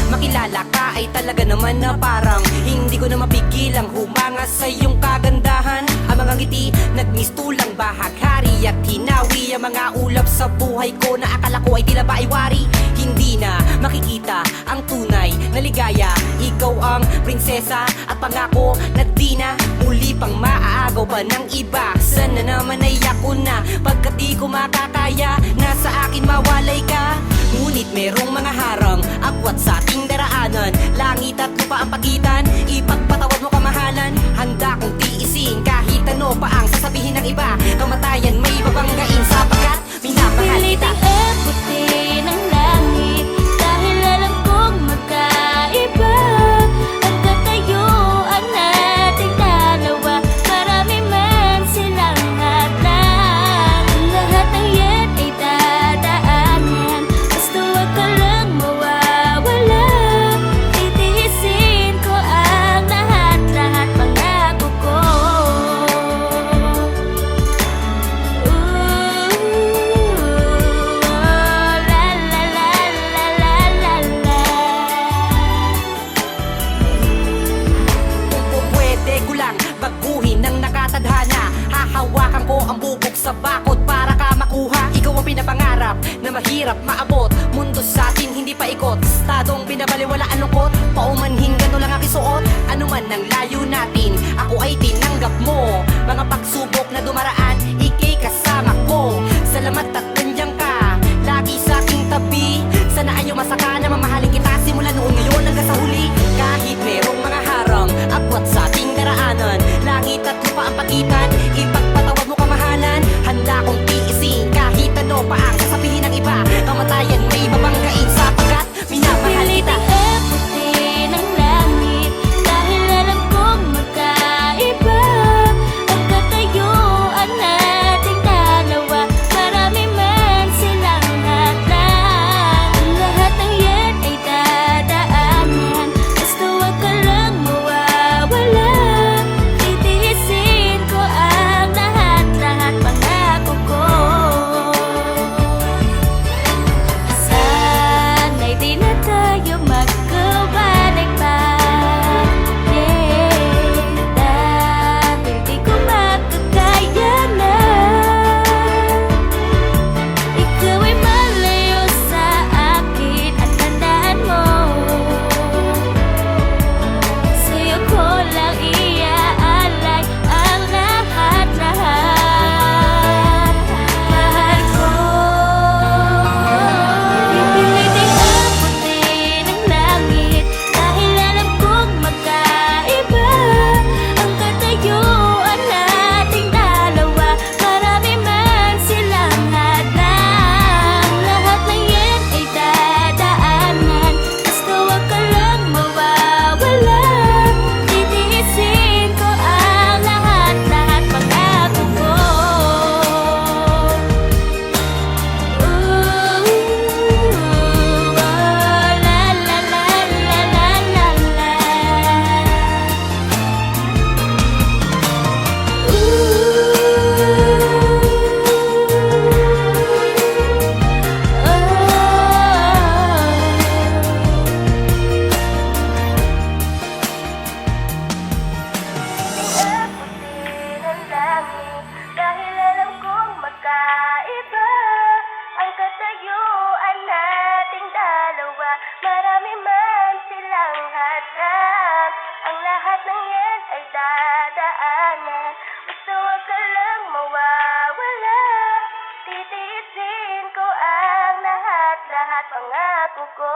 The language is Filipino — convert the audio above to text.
makilala ka ay talaga naman na parang hindi ko na mapigilang humanga sa iyong kagandahan. Ang mga ngiti, nagmistulang bahaghari at hinawi ang mga ulap sa buhay ko na akala ko ay tila ba ay wari. Hindi na makikita ang tunay na ligaya. Ikaw ang prinsesa at pangako na di na muli pang maaagaw pa ng iba. Sana naman ay ako na pagkat di ko makakaya na sa akin mawalay ka. Ngunit merong mga harang agwat sa ating daraanan. Langit at lupa ang pagitan, ipagpatawad mo kamahalan. Handa kong tiisin kahit ano pa ang sasabihin ng iba. Kamatayan may babanggain sapagkat minamahal kita. Piliting abutin ang langit dahil alam kong magkaiba ang katayuan nating dalawa. Marami man silang hadlang, lahat ng yan ay dadaanan. Basta wag ka lang mawawala, titiisin ko ang lahat-lahat pangako ko. Baguhin ng nakatadhana, hahawakan ko ang bubog sa bakod para ka makuha. Ikaw ang pinapangarap na mahirap maabot. Mundo sa atin hindi pa ikot, estadong binabaliwala ang lungkot. Paumanhin gano lang aking suot, ano man ang layo natin, ako ay tinanggap mo. Mga pagsubok na dumaraan, ikay kasama ko. Salamat at nandiyan ka, lagi sa aking tabi. Sana ayaw masaka na mamahalin kita simula noon ngayon hanggang sa huli. Kahit merong mga harang agwat sa ating daraanan, langit at lupa ang pagitan, ipagpatawad mo kamahalan. Handa kong tiisin kahit ano pa ang sasabihin ng iba. Kamatayan may babanggain sapagkat minamahal kita. Piliting abutin ang langit dahil alam kong magkaiba ang katayuan nating dalawa. Marami man silang hadlang, lahat ng yan ay dadaanan. Basta wag ka lang mawawala, titiisin ko ang lahat-lahat pangako ko. Sana'y di na tayo magkabalik pa, yeah, dahil di ko makakaya na. Ikaw ay malayo sa akin at tandaan mo, sa'yo ko lang iaalay ang lahat-lahat. Mahal ko, pipiliting abutin ang langit dahil alam kong magkaiba ang katayuan nating dalawa. Marami man silang hadlang, lahat ng yan ay dadaanan. Basta wag ka lang mawawala, titiisin ko ang lahat-lahat pangako ko. La la la la la la la. Abutin ang langit dahil alam kong magkaiba ang katayuan nating dalawa. Marami man silang hadlang, ang lahat ng yan ay dadaanan. Basta wag ka lang mawawala, titiisin ko ang lahat-lahat pangako ko.